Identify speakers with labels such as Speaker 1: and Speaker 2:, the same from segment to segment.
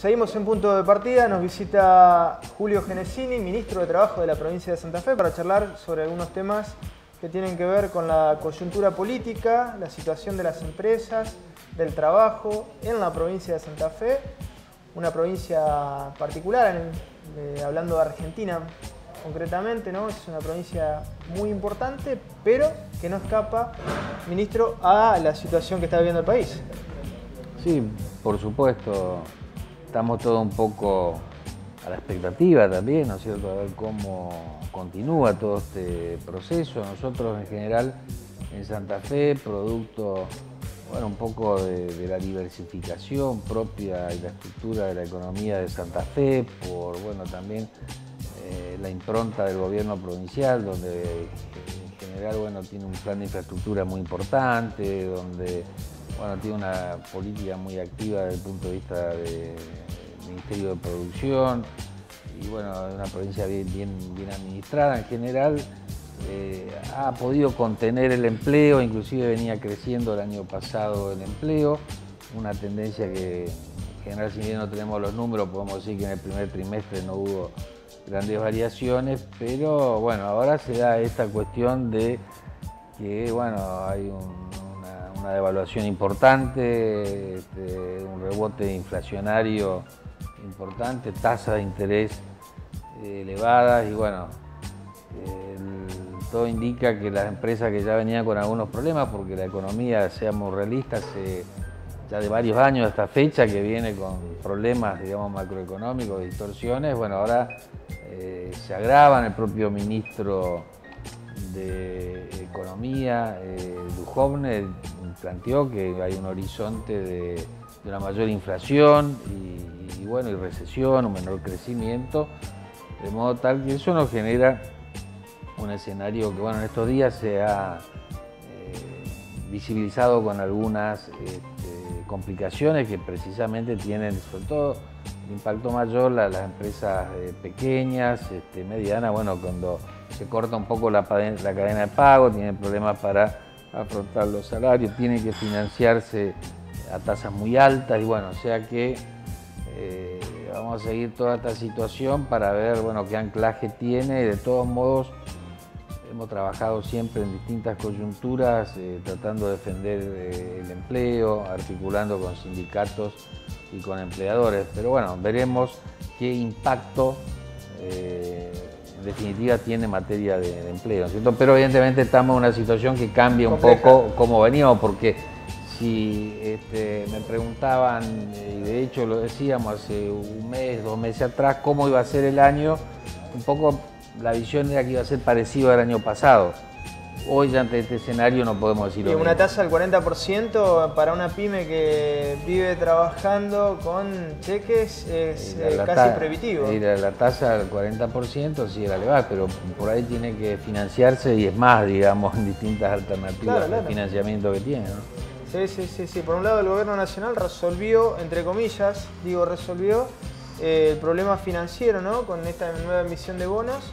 Speaker 1: Seguimos en Punto de Partida, nos visita Julio Genesini, ministro de Trabajo de la provincia de Santa Fe, para charlar sobre algunos temas que tienen que ver con la coyuntura política, la situación de las empresas, del trabajo en la provincia de Santa Fe, una provincia particular, hablando de Argentina concretamente, ¿no? Es una provincia muy importante, pero que no escapa, ministro, a la situación que está viviendo el país.
Speaker 2: Sí, por supuesto. Estamos todos un poco a la expectativa también, ¿no es cierto?, a ver cómo continúa todo este proceso. Nosotros en general en Santa Fe, producto, bueno, un poco de la diversificación propia y la estructura de la economía de Santa Fe, por, bueno, también la impronta del gobierno provincial, donde en general, bueno, tiene un plan de infraestructura muy importante, donde, bueno, tiene una política muy activa desde el punto de vista del Ministerio de Producción y, bueno, una provincia bien administrada en general. Ha podido contener el empleo, inclusive venía creciendo el año pasado el empleo, una tendencia que en general, si bien no tenemos los números, podemos decir que en el primer trimestre no hubo grandes variaciones, pero bueno, ahora se da esta cuestión de que, bueno, hay una devaluación importante, un rebote inflacionario importante, tasas de interés elevadas y, bueno, todo indica que las empresas que ya venían con algunos problemas, porque la economía, seamos realistas, ya de varios años a esta fecha que viene con problemas, digamos, macroeconómicos, distorsiones, bueno, ahora se agravan. El propio ministro de Economía, Duhovne, planteó que hay un horizonte de una mayor inflación y bueno, y recesión, un menor crecimiento, de modo tal que eso nos genera un escenario que, bueno, en estos días se ha visibilizado con algunas complicaciones que precisamente tienen, sobre todo, el impacto mayor las empresas pequeñas, medianas. Bueno, cuando se corta un poco la cadena de pago, tienen problemas para afrontar los salarios, tienen que financiarse a tasas muy altas y, bueno, o sea que vamos a seguir toda esta situación para ver, bueno, qué anclaje tiene. De todos modos, hemos trabajado siempre en distintas coyunturas, tratando de defender el empleo, articulando con sindicatos y con empleadores. Pero bueno, veremos qué impacto en definitiva tiene en materia de empleo, ¿cierto? Pero evidentemente estamos en una situación que cambia un poco como veníamos, porque si me preguntaban, y de hecho lo decíamos hace un mes, 2 meses atrás, cómo iba a ser el año, un poco la visión era que iba a ser parecido al año pasado. Hoy, ya ante este escenario, no podemos decir lo mismo.
Speaker 1: Una tasa del 40% para una pyme que vive trabajando con cheques es casi prohibitivo.
Speaker 2: La tasa del 40% sí era elevada, pero por ahí tiene que financiarse y es más, digamos, en distintas alternativas de financiamiento que tiene, ¿no?
Speaker 1: Sí. Por un lado, el gobierno nacional resolvió, entre comillas, resolvió el problema financiero, ¿no?, con esta nueva emisión de bonos,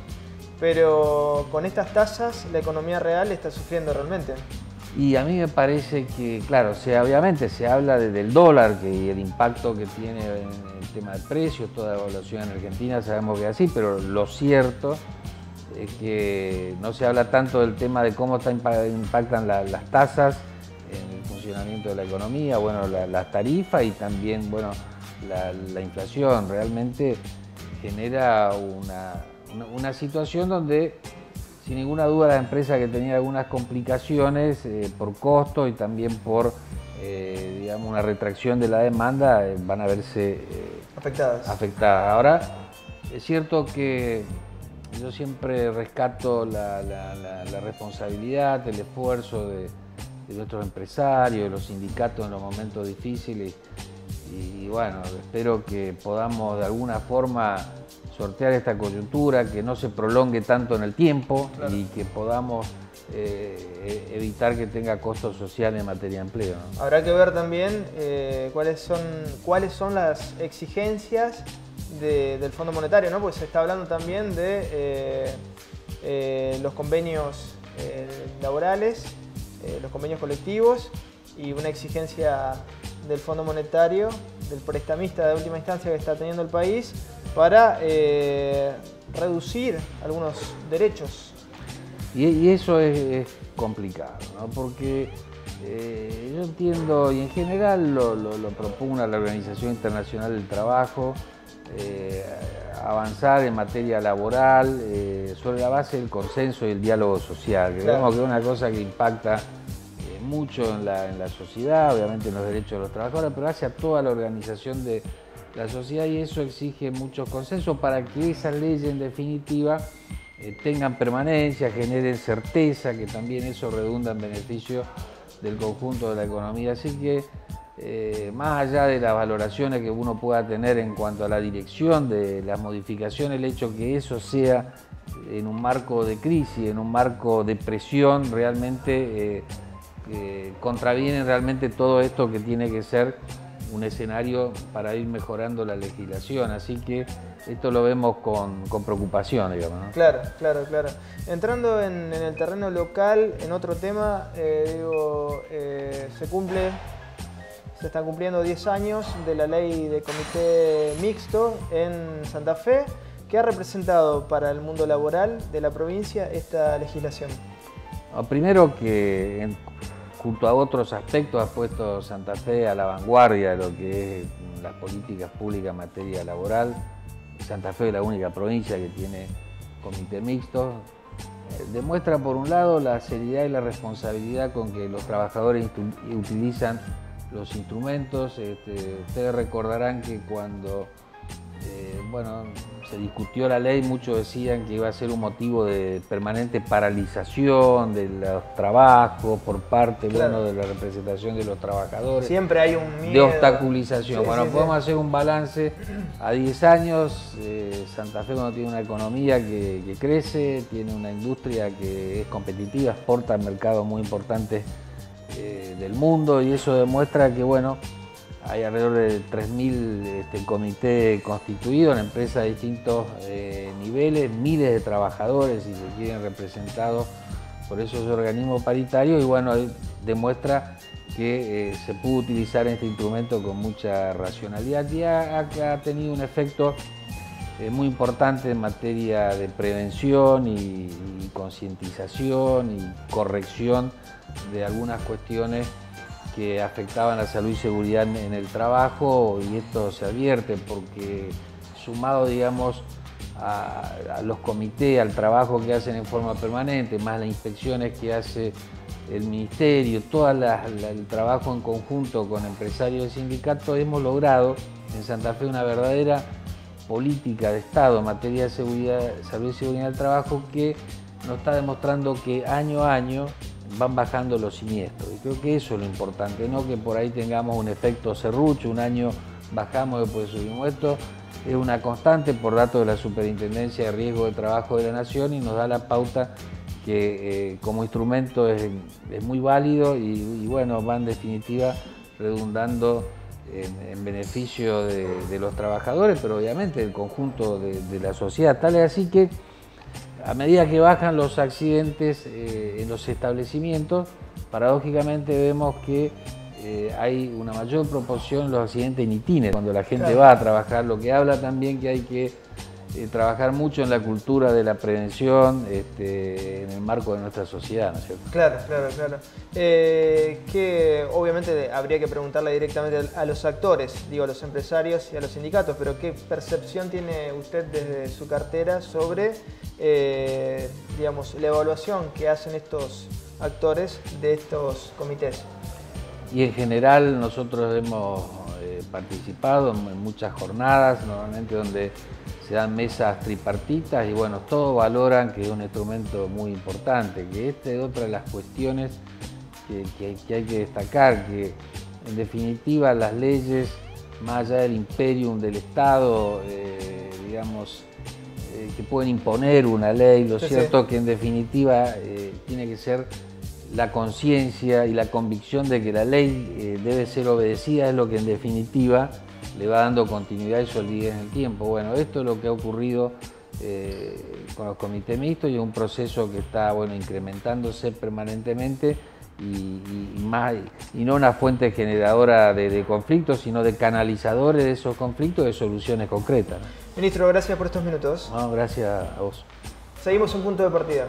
Speaker 1: pero con estas tasas la economía real está sufriendo realmente.
Speaker 2: Y a mí me parece que, claro, obviamente se habla del dólar y el impacto que tiene en el tema de precios, toda la evaluación en Argentina, sabemos que es así, pero lo cierto es que no se habla tanto del tema de cómo impactan las tasas en el funcionamiento de la economía, bueno, las tarifas y también, bueno, la inflación. Realmente genera una situación donde, sin ninguna duda, las empresas que tenían algunas complicaciones por costo y también por, digamos, una retracción de la demanda, van a verse afectadas. Ahora, es cierto que yo siempre rescato la responsabilidad, el esfuerzo de nuestros empresarios, de los sindicatos en los momentos difíciles. Y bueno, espero que podamos de alguna forma sortear esta coyuntura, que no se prolongue tanto en el tiempo, claro, y que podamos evitar que tenga costo social en materia de empleo, ¿no?
Speaker 1: Habrá que ver también cuáles son las exigencias del Fondo Monetario, ¿no? Porque se está hablando también de los convenios laborales, los convenios colectivos y una exigencia del Fondo Monetario, del prestamista de última instancia que está teniendo el país, para reducir algunos derechos.
Speaker 2: Y eso es complicado, ¿no? Porque yo entiendo, y en general lo propugna la Organización Internacional del Trabajo, avanzar en materia laboral sobre la base del consenso y el diálogo social. Creemos que es una cosa que impacta mucho en la sociedad, obviamente en los derechos de los trabajadores, pero hacia toda la organización de la sociedad, y eso exige muchos consensos para que esas leyes en definitiva tengan permanencia, generen certeza, que también eso redunda en beneficio del conjunto de la economía. Así que más allá de las valoraciones que uno pueda tener en cuanto a la dirección de las modificaciones, el hecho que eso sea en un marco de crisis, en un marco de presión, realmente contraviene realmente todo esto que tiene que ser un escenario para ir mejorando la legislación. Así que esto lo vemos con preocupación, digamos, ¿no?
Speaker 1: Claro. Entrando en el terreno local, en otro tema, se están cumpliendo 10 años de la ley de comité mixto en Santa Fe. ¿Qué ha representado para el mundo laboral de la provincia esta legislación?
Speaker 2: Primero que junto a otros aspectos ha puesto Santa Fe a la vanguardia de lo que es las políticas públicas en materia laboral. Santa Fe es la única provincia que tiene comité mixto. Demuestra por un lado la seriedad y la responsabilidad con que los trabajadores utilizan los instrumentos. Ustedes recordarán que cuando se discutió la ley, muchos decían que iba a ser un motivo de permanente paralización de los trabajos por parte de la representación de los trabajadores.
Speaker 1: Siempre hay un miedo.
Speaker 2: De obstaculización. Podemos hacer un balance a 10 años. Santa Fe, cuando tiene una economía que crece, tiene una industria que es competitiva, exporta a mercados muy importantes del mundo, y eso demuestra que hay alrededor de 3.000 comités constituidos en empresas de distintos niveles, miles de trabajadores, si se quieren, representados por esos organismos paritarios, y demuestra que se pudo utilizar este instrumento con mucha racionalidad, y ha tenido un efecto muy importante en materia de prevención y concientización y corrección de algunas cuestiones que afectaban la salud y seguridad en el trabajo, y esto se advierte porque, sumado, digamos, a los comités, al trabajo que hacen en forma permanente, más las inspecciones que hace el Ministerio, todo el trabajo en conjunto con empresarios y sindicatos, hemos logrado en Santa Fe una verdadera política de Estado en materia de seguridad, salud y seguridad del trabajo, que nos está demostrando que año a año van bajando los siniestros. Y creo que eso es lo importante, no que por ahí tengamos un efecto serrucho, un año bajamos, después subimos. Esto es una constante por datos de la Superintendencia de Riesgo de Trabajo de la Nación, y nos da la pauta que como instrumento es muy válido y va en definitiva redundando en beneficio de los trabajadores, pero obviamente del conjunto de la sociedad. Tal es así que a medida que bajan los accidentes en los establecimientos, paradójicamente vemos que hay una mayor proporción en los accidentes en itinerario, cuando la gente va a trabajar, lo que habla también que hay que trabajar mucho en la cultura de la prevención en el marco de nuestra sociedad, ¿no es cierto?
Speaker 1: Claro. Que obviamente habría que preguntarle directamente a los actores, a los empresarios y a los sindicatos, pero ¿qué percepción tiene usted desde su cartera sobre la evaluación que hacen estos actores de estos comités?
Speaker 2: Y en general nosotros hemos participado en muchas jornadas, normalmente donde se dan mesas tripartitas, y todos valoran que es un instrumento muy importante, que esta es otra de las cuestiones que hay que destacar, que en definitiva las leyes, más allá del imperium del Estado, que pueden imponer una ley, lo cierto que en definitiva tiene que ser la conciencia y la convicción de que la ley debe ser obedecida, es lo que en definitiva le va dando continuidad y solidez en el tiempo. Esto es lo que ha ocurrido con los comités mixtos, y es un proceso que está incrementándose permanentemente, y no una fuente generadora de conflictos, sino de canalizadores de esos conflictos, de soluciones concretas, ¿no?
Speaker 1: Ministro, gracias por estos minutos.
Speaker 2: No, gracias a vos.
Speaker 1: Seguimos un punto de partida.